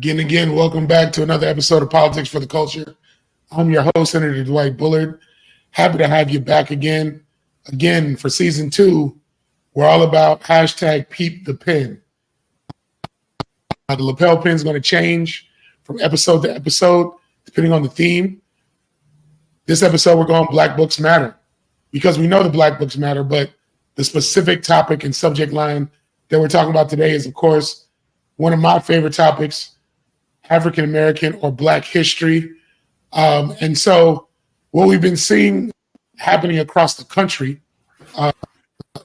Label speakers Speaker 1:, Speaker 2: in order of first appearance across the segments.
Speaker 1: Again, welcome back to another episode of Politics for the Culture. I'm your host, Senator Dwight Bullard. Happy to have you back again for season 2. We're all about hashtag peep the pen. The lapel pin is going to change from episode to episode, depending on the theme. This episode, we're going Black Books Matter, because we know the Black Books matter, but the specific topic and subject line that we're talking about today is, of course, one of my favorite topics, African American or Black history. And so what we've been seeing happening across the country,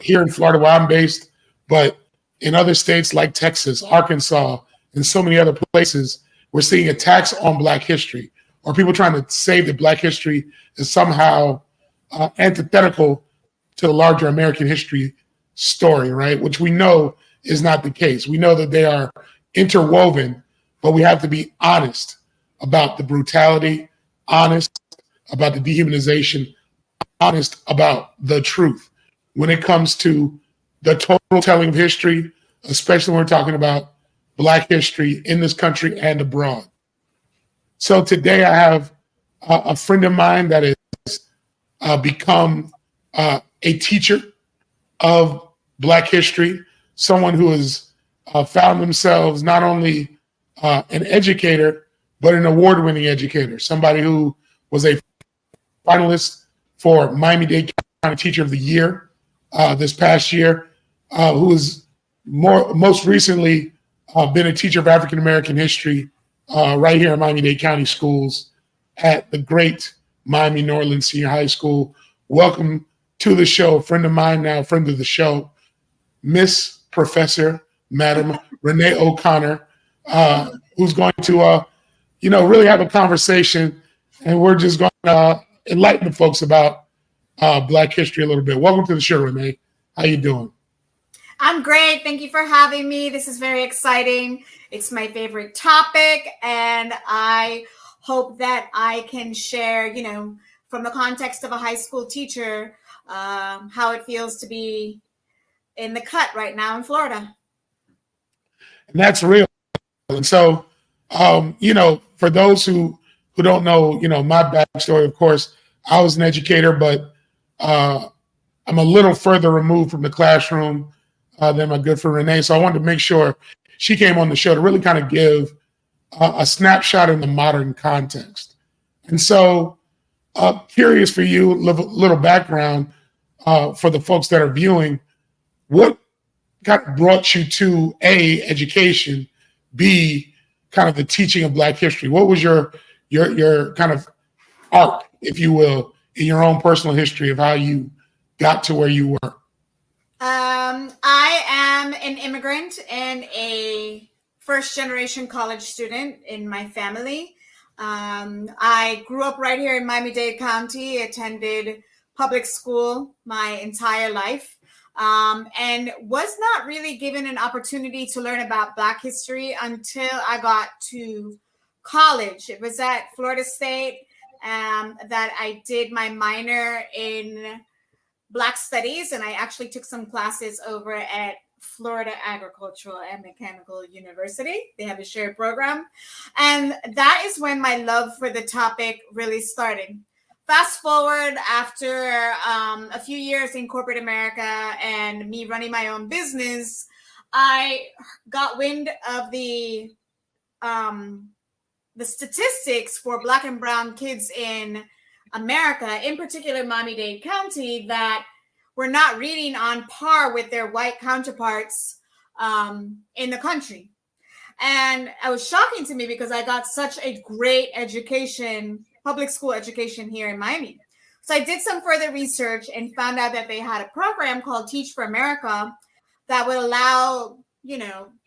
Speaker 1: here in Florida where I'm based, but in other states like Texas, Arkansas, and so many other places, we're seeing attacks on Black history, or people trying to say that Black history is somehow antithetical to the larger American history story, right? Which we know is not the case. We know that they are interwoven, but we have to be honest about the brutality, honest about the dehumanization, honest about the truth when it comes to the total telling of history, especially when we're talking about Black history in this country and abroad. So today I have a friend of mine that has become a teacher of Black history, someone who has found themselves not only an educator, but an award-winning educator, somebody who was a finalist for Miami-Dade County Teacher of the Year this past year, who has most recently been a teacher of African American history right here in Miami-Dade County schools at the great Miami Norland Senior High School. Welcome to the show, friend of mine now, friend of the show, Miss Professor Madam Renee O'Connor, who's going to, really have a conversation, and we're just going to enlighten the folks about Black history a little bit. Welcome to the show, Renee. How you doing?
Speaker 2: I'm great. Thank you for having me. This is very exciting. It's my favorite topic, and I hope that I can share, from the context of a high school teacher, how it feels to be in the cut right now in Florida.
Speaker 1: And that's real. And so, for those who don't know, my backstory, of course, I was an educator, but I'm a little further removed from the classroom than my good friend Renee. So I wanted to make sure she came on the show to really kind of give a snapshot in the modern context. And so curious for you, little background for the folks that are viewing, what kind of brought you to A, education, B, kind of the teaching of Black history? What was your kind of arc, if you will, in your own personal history of how you got to where you were?
Speaker 2: I am an immigrant and a first-generation college student in my family. I grew up right here in Miami-Dade County, attended public school my entire life, and was not really given an opportunity to learn about Black history until I got to college. It was at Florida State that I did my minor in Black Studies, and I actually took some classes over at Florida Agricultural and Mechanical University. They have a shared program. And that is when my love for the topic really started. Fast forward after a few years in corporate America and me running my own business, I got wind of the statistics for Black and brown kids in America, in particular Miami-Dade County, that were not reading on par with their white counterparts in the country. And it was shocking to me because I got such a great education, public school education here in Miami. So I did some further research and found out that they had a program called Teach for America that would allow,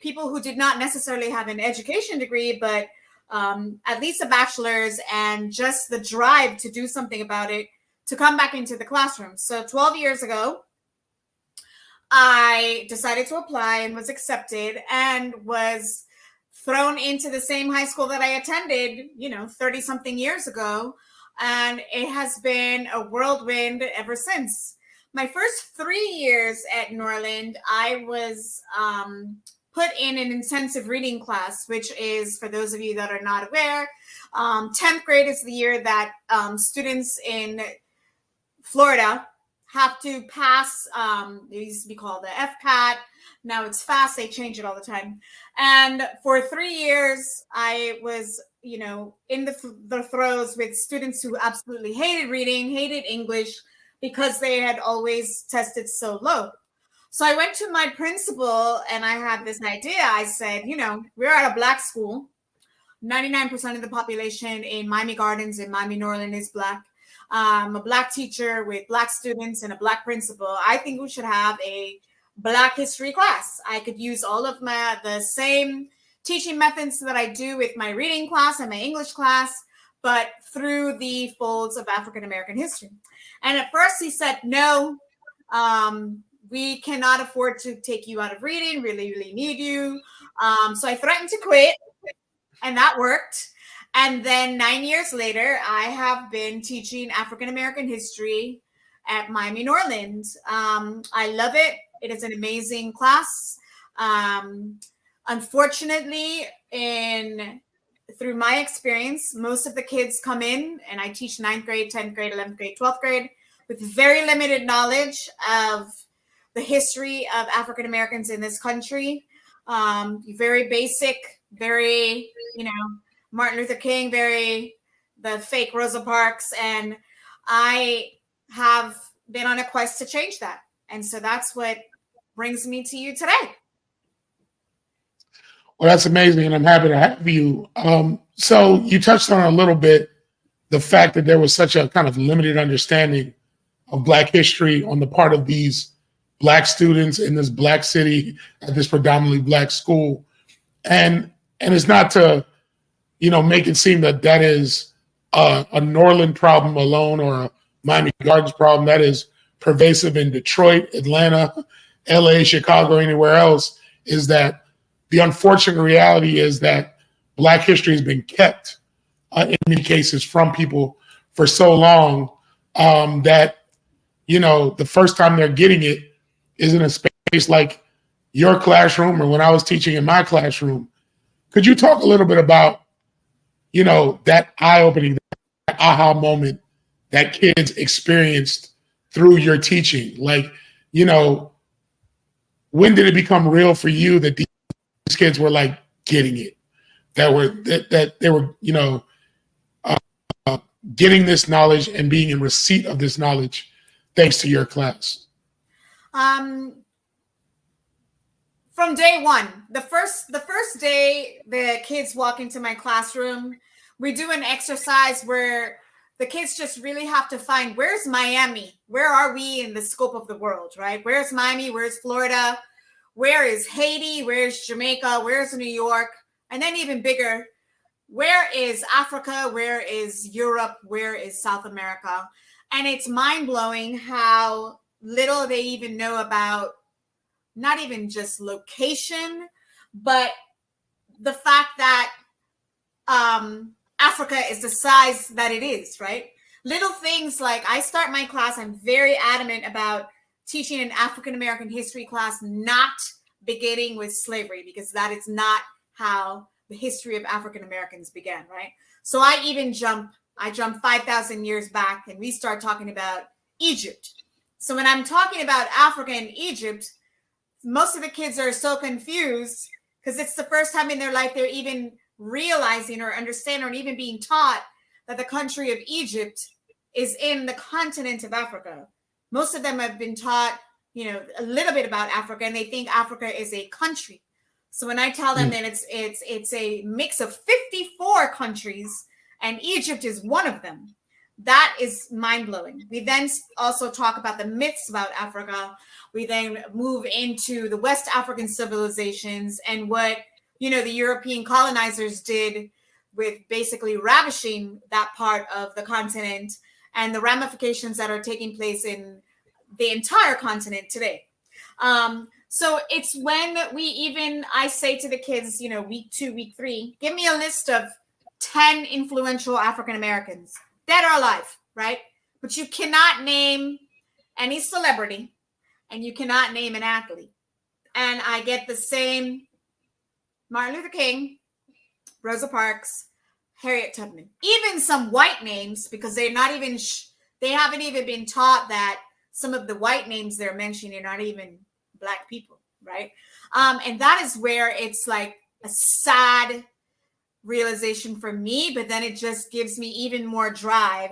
Speaker 2: people who did not necessarily have an education degree, but at least a bachelor's and just the drive to do something about it, to come back into the classroom. So 12 years ago, I decided to apply and was accepted and was thrown into the same high school that I attended, 30 something years ago. And it has been a whirlwind ever since. My first 3 years at Norland, I was put in an intensive reading class, which is, for those of you that are not aware, 10th grade is the year that students in Florida have to pass, it used to be called the FPAT. Now it's FAST. They change it all the time. And for 3 years, I was, in the throes with students who absolutely hated reading, hated English, because they had always tested so low. So I went to my principal and I had this idea. I said, we're at a Black school. 99% of the population in Miami Gardens and Miami Norland is Black. A Black teacher with Black students and a Black principal. I think we should have a Black history class. I could use all of the same teaching methods that I do with my reading class and my English class, but through the folds of African American history. And at first he said, no, we cannot afford to take you out of reading, really, really need you. So I threatened to quit, and that worked. And then 9 years later, I have been teaching African American history at Miami Norland. I love it. It is an amazing class. Unfortunately, through my experience, most of the kids come in, and I teach 9th grade, 10th grade, 11th grade, 12th grade, with very limited knowledge of the history of African Americans in this country. Very basic, very, Martin Luther King, very the fake Rosa Parks. And I have been on a quest to change that. And so that's what brings me to you today.
Speaker 1: Well, that's amazing, and I'm happy to have you. So you touched on a little bit the fact that there was such a kind of limited understanding of Black history on the part of these Black students in this Black city at this predominantly Black school. And it's not to, make it seem that that is a Norland problem alone or a Miami Gardens problem. That is pervasive in Detroit, Atlanta, LA, Chicago, anywhere else, is that the unfortunate reality is that Black history has been kept in many cases from people for so long that, the first time they're getting it is in a space like your classroom or when I was teaching in my classroom. Could you talk a little bit about, that eye-opening, that aha moment that kids experienced through your teaching? Like, when did it become real for you that these kids were like getting it, that they were, getting this knowledge and being in receipt of this knowledge thanks to your class?
Speaker 2: From day one, the first day the kids walk into my classroom, we do an exercise where the kids just really have to find, where's Miami? Where are we in the scope of the world, right? Where's Miami? Where's Florida? Where is Haiti? Where's Jamaica? Where's New York? And then even bigger, where is Africa? Where is Europe? Where is South America? And it's mind-blowing how little they even know about not even just location, but the fact that Africa is the size that it is, right? Little things like, I start my class, I'm very adamant about teaching an African-American history class, not beginning with slavery, because that is not how the history of African-Americans began, right? So I jump 5,000 years back, and we start talking about Egypt. So when I'm talking about Africa and Egypt, most of the kids are so confused because it's the first time in their life they're even realizing or understanding or even being taught that the country of Egypt is in the continent of Africa. Most of them have been taught, a little bit about Africa, and they think Africa is a country. So when I tell them that it's a mix of 54 countries and Egypt is one of them, that is mind-blowing. We then also talk about the myths about Africa. We then move into the West African civilizations and what, the European colonizers did with basically ravishing that part of the continent and the ramifications that are taking place in the entire continent today. So it's when I say to the kids, week 2, week 3, give me a list of 10 influential African Americans, dead or alive, right? But you cannot name any celebrity and you cannot name an athlete. And I get the same Martin Luther King, Rosa Parks, Harriet Tubman. Even some white names, because they're not even, they haven't even been taught that some of the white names they're mentioning are not even Black people, right? And that is where it's like a sad realization for me, but then it just gives me even more drive.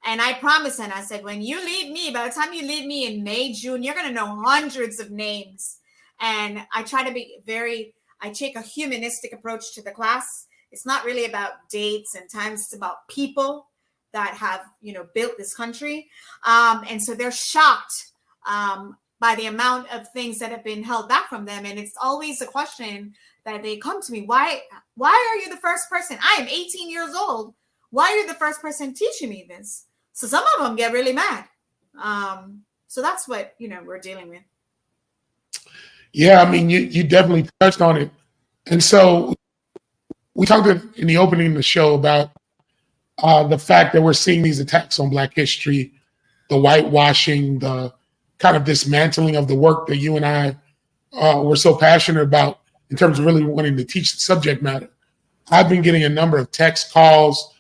Speaker 2: And I promise, and I said, when you leave me, by the time you leave me in May, June, you're going to know hundreds of names. And I try to be I take a humanistic approach to the class. It's not really about dates and times. It's about people that have, built this country. And so they're shocked by the amount of things that have been held back from them. And it's always a question that they come to me. Why are you the first person? I am 18 years old. Why are you the first person teaching me this? So some of them get really mad. So that's what, we're dealing with.
Speaker 1: Yeah, I mean, you definitely touched on it. And so we talked in the opening of the show about the fact that we're seeing these attacks on Black history, the whitewashing, the kind of dismantling of the work that you and I were so passionate about in terms of really wanting to teach the subject matter. I've been getting a number of text calls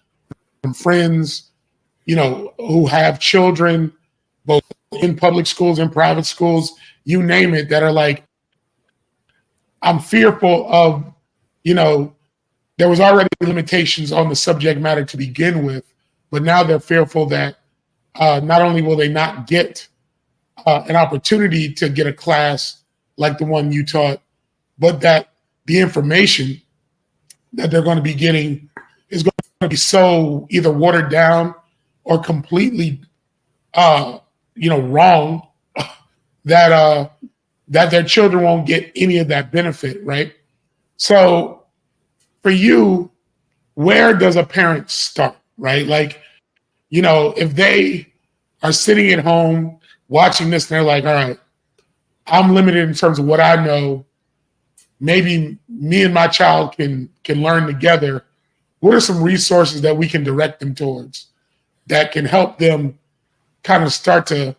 Speaker 1: from friends, who have children, both in public schools and private schools, you name it, that are like, I'm fearful of, there was already limitations on the subject matter to begin with, but now they're fearful that not only will they not get an opportunity to get a class like the one you taught, but that the information that they're going to be getting is going to be so either watered down or completely, wrong that their children won't get any of that benefit, right? So for you, where does a parent start, right? Like, if they are sitting at home watching this and they're like, all right, I'm limited in terms of what I know. Maybe me and my child can learn together. What are some resources that we can direct them towards that can help them kind of start to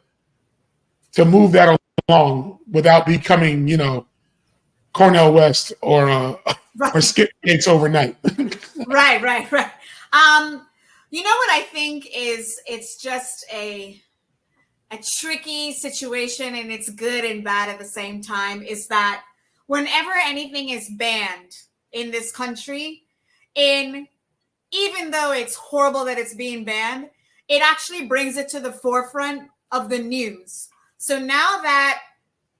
Speaker 1: move that along without becoming, Cornel West or
Speaker 2: Right.
Speaker 1: or Skip Gates overnight?
Speaker 2: Right. What I think is it's just a tricky situation, and it's good and bad at the same time, is that whenever anything is banned in this country, even though it's horrible that it's being banned, it actually brings it to the forefront of the news. So now that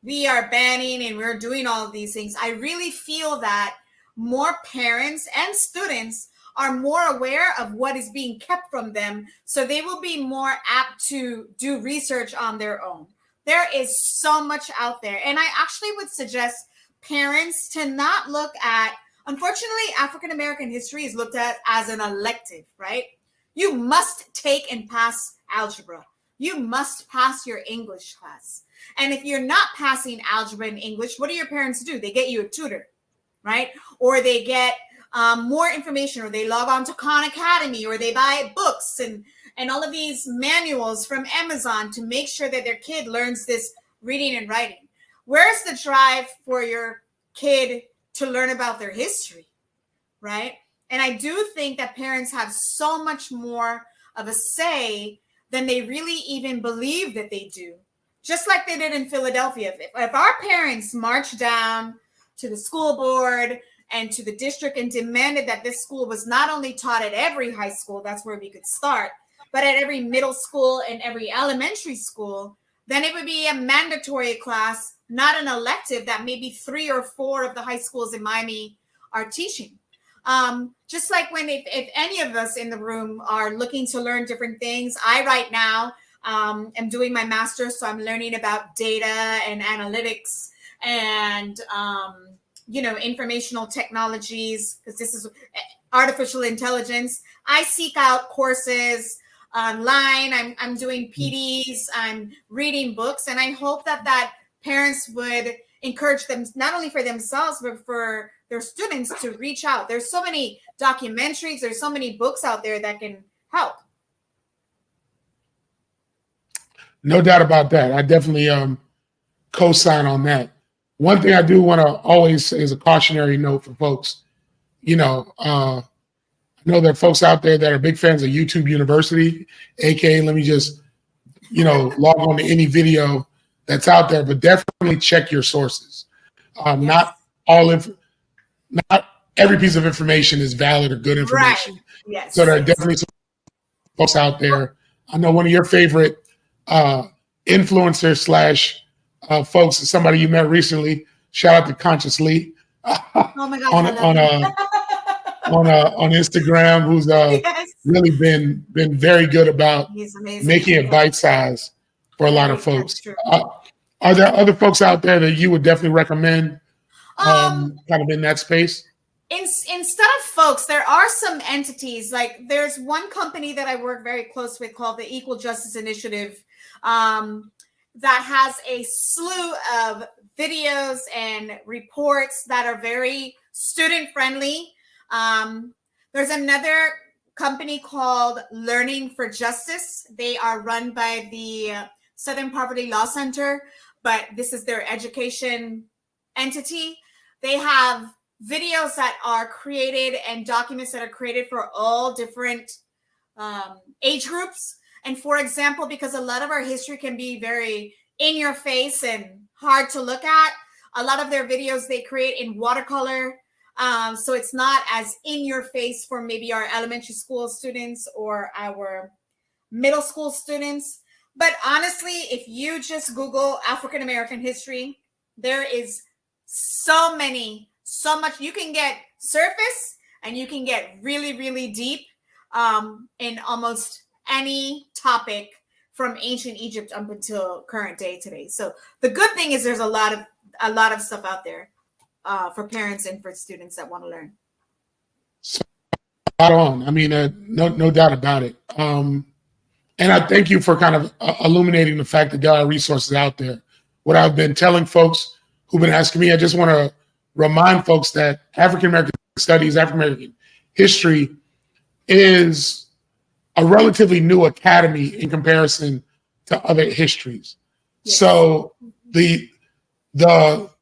Speaker 2: we are banning and we're doing all of these things, I really feel that more parents and students are more aware of what is being kept from them, so they will be more apt to do research on their own. There is so much out there. And I actually would suggest parents to not look at, unfortunately, African-American history is looked at as an elective, right? You must take and pass algebra. You must pass your English class. And if you're not passing algebra and English, what do your parents do? They get you a tutor, right? Or they get more information, or they log on to Khan Academy, or they buy books and all of these manuals from Amazon to make sure that their kid learns this reading and writing. Where's the drive for your kid to learn about their history, right? And I do think that parents have so much more of a say than they really even believe that they do. Just like they did in Philadelphia. If our parents marched down to the school board and to the district and demanded that this school was not only taught at every high school, that's where we could start, but at every middle school and every elementary school, then it would be a mandatory class, not an elective that maybe 3 or 4 of the high schools in Miami are teaching. Just like if any of us in the room are looking to learn different things, I right now am doing my master's, so I'm learning about data and analytics and informational technologies, because this is artificial intelligence. I seek out courses online. I'm doing PDs. I'm reading books, and I hope that parents would encourage them, not only for themselves, but for their students, to reach out. There's so many documentaries. There's so many books out there that can help.
Speaker 1: No doubt about that. I definitely co-sign on that. one thing I do want to always say is a cautionary note for folks. I know there are folks out there that are big fans of YouTube University, aka let me just, log on to any video that's out there, but definitely check your sources.
Speaker 2: Yes.
Speaker 1: Not every piece of information is valid or good information.
Speaker 2: Right. Yes.
Speaker 1: So there are definitely some folks out there. I know one of your favorite influencers slash folks is somebody you met recently. Shout out to Conscious Lee.
Speaker 2: Oh my God.
Speaker 1: on Instagram, who's
Speaker 2: Yes.
Speaker 1: really been very good about
Speaker 2: He's amazing.
Speaker 1: making it bite size for a lot of
Speaker 2: That's
Speaker 1: folks.
Speaker 2: true.
Speaker 1: Are there other folks out there that you would definitely recommend kind of in that space?
Speaker 2: Instead of folks, there are some entities. Like there's one company that I work very close with called the Equal Justice Initiative that has a slew of videos and reports that are very student friendly. There's another company called Learning for Justice. They are run by the Southern Poverty Law Center, but this is their education entity. They have videos that are created and documents that are created for all different age groups. And for example, because a lot of our history can be very in your face and hard to look at, a lot of their videos they create in watercolor. So it's not as in your face for maybe our elementary school students or our middle school students. But honestly, if you just Google African American history, there is so much. You can get surface and you can get really, really deep in almost any topic from ancient Egypt up until current day today. So the good thing is there's a lot of stuff out there for parents and for students that want to learn.
Speaker 1: Spot on. I mean, no doubt about it. And I thank you for kind of illuminating the fact that there are resources out there. What I've been telling folks who've been asking me, I just want to remind folks that African American studies, African American history is a relatively new academy in comparison to other histories. Yes. So the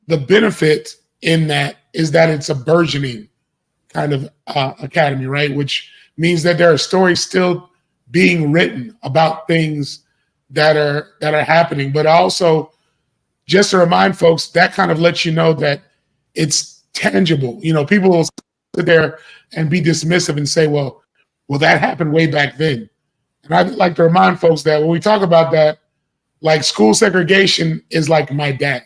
Speaker 1: benefit in that is that it's a burgeoning kind of academy, right? Which means that there are stories still being written about things that are happening. But also, just to remind folks, that kind of lets you know that it's tangible. People will sit there and be dismissive and say, well, that happened way back then. And I'd like to remind folks that when we talk about that, like school segregation is like my dad.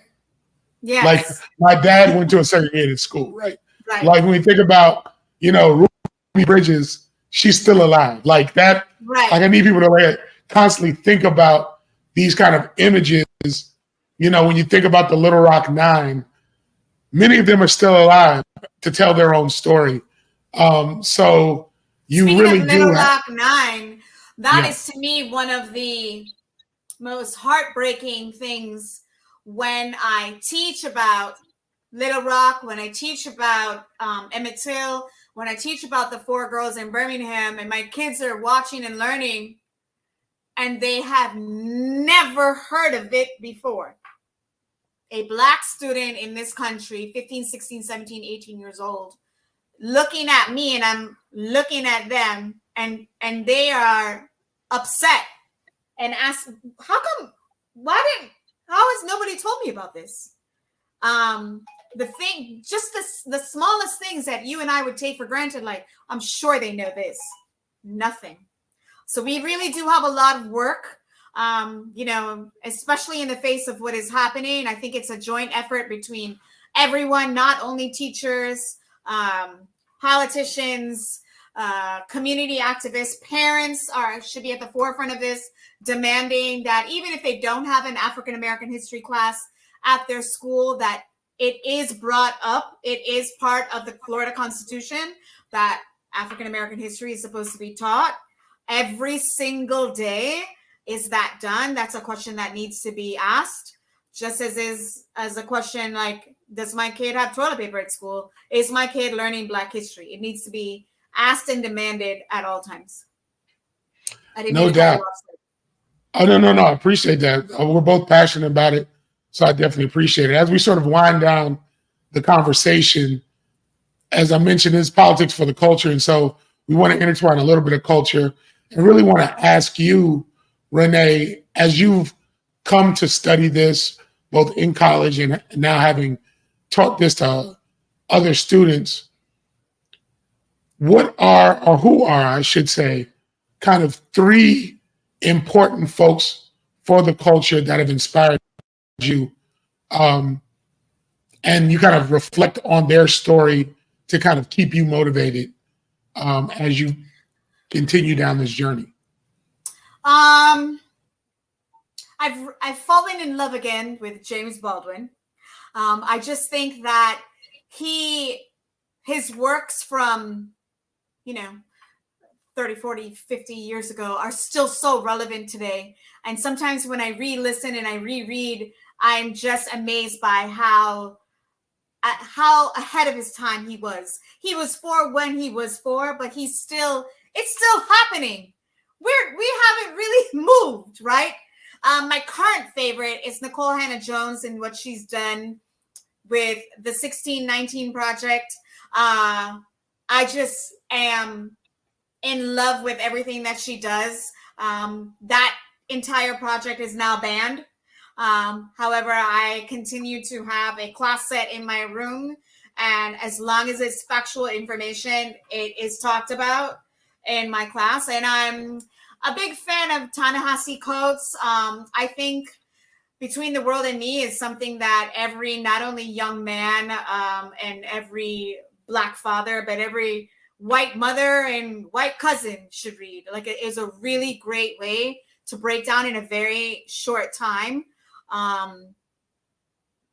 Speaker 2: Yes.
Speaker 1: Like my dad went to a segregated school, right?
Speaker 2: Right.
Speaker 1: Like when we think about, Ruby Bridges, she's still alive. Like that,
Speaker 2: right.
Speaker 1: Like I need people to constantly think about these kind of images. When you think about the Little Rock Nine, many of them are still alive to tell their own story. So you
Speaker 2: Speaking
Speaker 1: really
Speaker 2: of
Speaker 1: do.
Speaker 2: Little Rock Nine, that is to me one of the most heartbreaking things when I teach about Little Rock, when I teach about Emmett Till, when I teach about the 4 girls in Birmingham, and my kids are watching and learning, and they have never heard of it before. A Black student in this country, 15, 16, 17, 18 years old, looking at me and I'm looking at them, and they are upset and ask, how has nobody told me about this? The smallest things that you and I would take for granted, like, I'm sure they know this. Nothing. So we really do have a lot of work, especially in the face of what is happening. I think it's a joint effort between everyone, not only teachers, politicians, community activists, parents should be at the forefront of this, demanding that even if they don't have an African American history class at their school, that it is brought up. It is part of the Florida Constitution that African American history is supposed to be taught every single day. Is that done? That's a question that needs to be asked. Just as a question like, does my kid have toilet paper at school? Is my kid learning Black history? It needs to be asked and demanded at all times.
Speaker 1: No doubt. Oh, no. I appreciate that. We're both passionate about it. So I definitely appreciate it. As we sort of wind down the conversation, as I mentioned, this is politics for the culture. And so we want to intertwine a little bit of culture and really want to ask you, Renee, as you've come to study this, both in college and now having taught this to other students, what are, or who are, I should say, kind of three important folks for the culture that have inspired you? And you kind of reflect on their story to kind of keep you motivated as you continue down this journey.
Speaker 2: I've fallen in love again with James Baldwin. I just think that his works from, 30, 40, 50 years ago are still so relevant today. And sometimes when I re-listen and I reread, I'm just amazed by how ahead of his time he was. He was for when he was for, but it's still happening. We haven't really moved, right? My current favorite is Nicole Hannah-Jones and what she's done with the 1619 Project. I just am in love with everything that she does. That entire project is now banned. However, I continue to have a class set in my room, and as long as it's factual information, it is talked about in my class. And I'm a big fan of Ta-Nehisi Coates. I think Between the World and Me is something that every, not only young man and every Black father, but every white mother and white cousin should read. Like, it is a really great way to break down in a very short time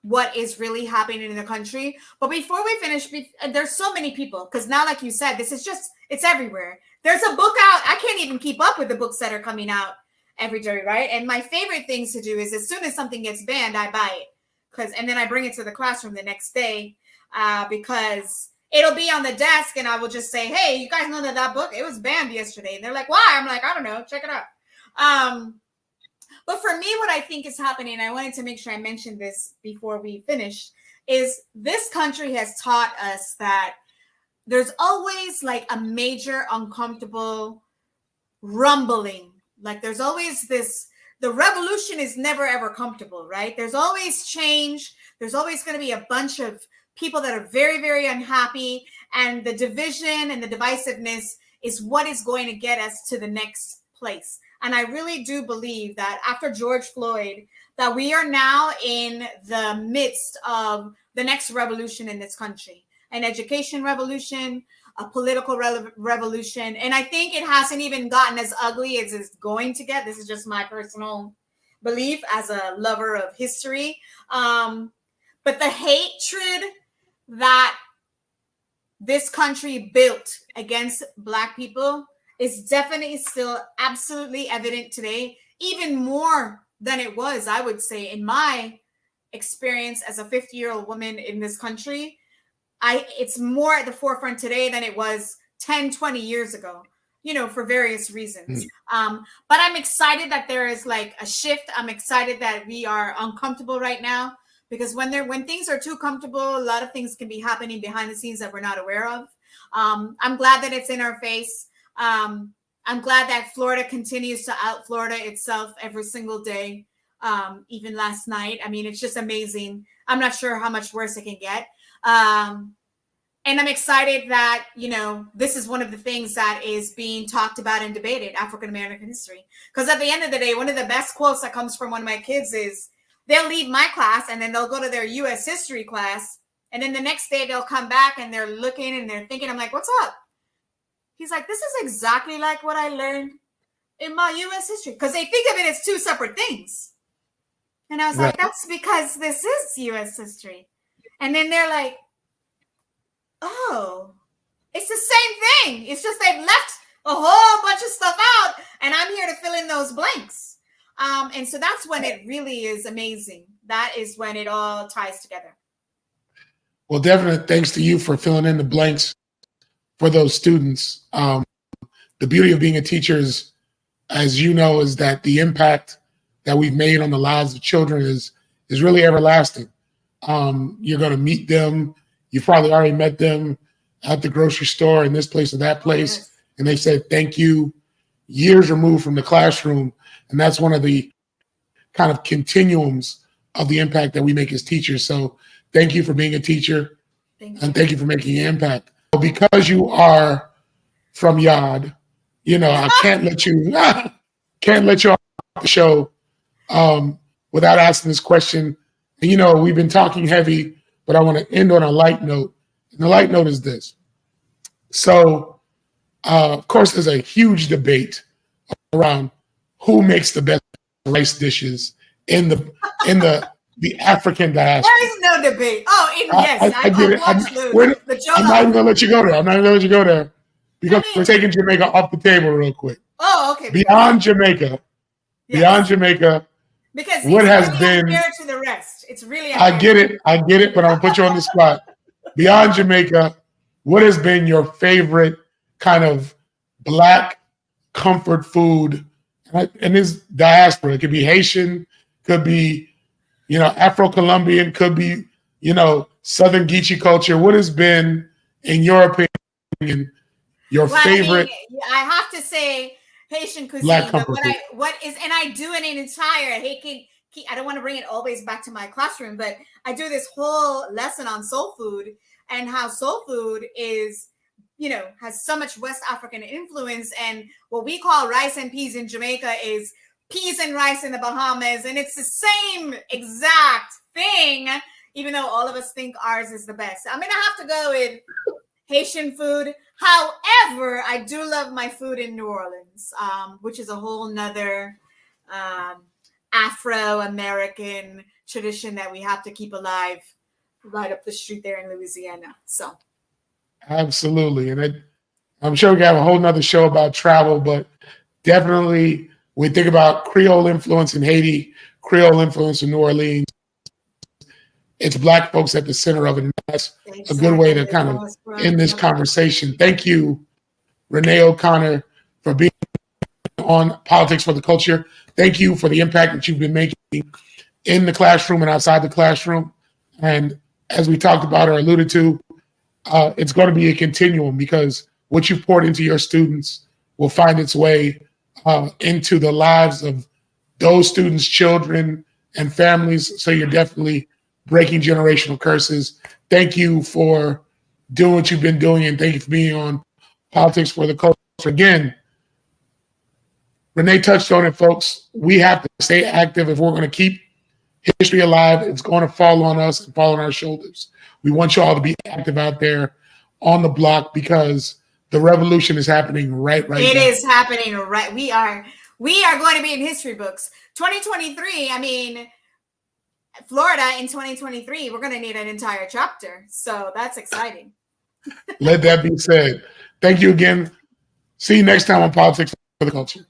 Speaker 2: what is really happening in the country. But before we finish, there's so many people, because now, like you said, it's everywhere. There's a book out. I can't even keep up with the books that are coming out every day, right? And my favorite things to do is, as soon as something gets banned, I buy it, and then I bring it to the classroom the next day, because it'll be on the desk, and I will just say, hey, you guys know that book, it was banned yesterday. And they're like, why? I'm like, I don't know, check it out. But for me, what I think is happening, I wanted to make sure I mentioned this before we finish, is this country has taught us that there's always like a major uncomfortable rumbling. Like, there's always the revolution is never ever comfortable, right? There's always change. There's always going to be a bunch of people that are very, very unhappy. And the division and the divisiveness is what is going to get us to the next place. And I really do believe that after George Floyd, that we are now in the midst of the next revolution in this country, an education revolution, a political revolution. And I think it hasn't even gotten as ugly as it's going to get. This is just my personal belief as a lover of history. But the hatred that this country built against Black people is definitely still absolutely evident today, even more than it was, I would say, in my experience as a 50-year-old woman in this country. It's more at the forefront today than it was 10, 20 years ago, for various reasons. But I'm excited that there is like a shift. I'm excited that we are uncomfortable right now, because when things are too comfortable, a lot of things can be happening behind the scenes that we're not aware of. I'm glad that it's in our face. I'm glad that Florida continues to out Florida itself every single day. Even last night. I mean, it's just amazing. I'm not sure how much worse it can get. And I'm excited that, this is one of the things that is being talked about and debated, African-American history. Because at the end of the day, one of the best quotes that comes from one of my kids is, they'll leave my class and then they'll go to their U.S. history class. And then the next day they'll come back and they're looking and they're thinking, I'm like, what's up? He's like, this is exactly like what I learned in my U.S. history. Because they think of it as two separate things. And I was like, that's because this is U.S. history. And then they're like, oh, it's the same thing. It's just they've left a whole bunch of stuff out, and I'm here to fill in those blanks. And so that's when it really is amazing. That is when it all ties together.
Speaker 1: Well, definitely thanks to you for filling in the blanks for those students. The beauty of being a teacher is that the impact that we've made on the lives of children is is really everlasting. You're going to meet them. You've probably already met them at the grocery store, in this place or that place.
Speaker 2: Yes.
Speaker 1: And they said, thank you, years removed from the classroom. And that's one of the kind of continuums of the impact that we make as teachers. So thank you for being a teacher. And thank you for making an impact. Because you are from Yad, you know, I can't let you off the show without asking this question. And, you know, we've been talking heavy, but I want to end on a light note. And the light note is this. So, of course, there's a huge debate around who makes the best rice dishes in the African diaspora.
Speaker 2: There is no debate. Oh, yes.
Speaker 1: I get it. I'm not even going to let you go there. I'm not even going to let you go there because we're taking Jamaica off the table real quick.
Speaker 2: Oh, okay.
Speaker 1: Beyond Jamaica,
Speaker 2: because
Speaker 1: what has
Speaker 2: really
Speaker 1: been
Speaker 2: unfair to the rest. It's really
Speaker 1: unfair. I get it, but I'm going to put you on the spot. Beyond Jamaica, what has been your favorite kind of Black comfort food? And this diaspora, it could be Haitian, could be, you know, Afro-Colombian, could be, you know, Southern Geechee culture. What has been, in your opinion, your favorite?
Speaker 2: I have to say Haitian cuisine.
Speaker 1: Black
Speaker 2: But
Speaker 1: comfort food.
Speaker 2: and I do an entire I don't want to bring it always back to my classroom, but I do this whole lesson on soul food and how soul food is, you know, has so much West African influence. And what we call rice and peas in Jamaica is peas and rice in the Bahamas. And it's the same exact thing, even though all of us think ours is the best. I'm going to have to go with Haitian food. However, I do love my food in New Orleans, which is a whole nother Afro-American tradition that we have to keep alive right up the street there in Louisiana. So
Speaker 1: absolutely. And I'm sure we can have a whole nother show about travel, but definitely we think about Creole influence in Haiti, Creole influence in New Orleans. It's Black folks at the center of it. And that's a good way to kind of end this conversation. Thank you, Renee O'Connor, for being on Politics for the Culture. Thank you for the impact that you've been making in the classroom and outside the classroom. And as we talked about or alluded to, it's going to be a continuum because what you poured into your students will find its way into the lives of those students' children and families. So you're definitely breaking generational curses. Thank you for doing what you've been doing, and thank you for being on Politics for the Culture. Again, Renee touched on it, folks. We have to stay active if we're going to keep history alive. It's going to fall on us and fall on our shoulders. We want you all to be active out there on the block because the revolution is happening right now.
Speaker 2: It is happening right. We are going to be in history books. 2023, I mean, Florida in 2023, we're going to need an entire chapter. So that's exciting.
Speaker 1: Let that be said. Thank you again. See you next time on Politics for the Culture.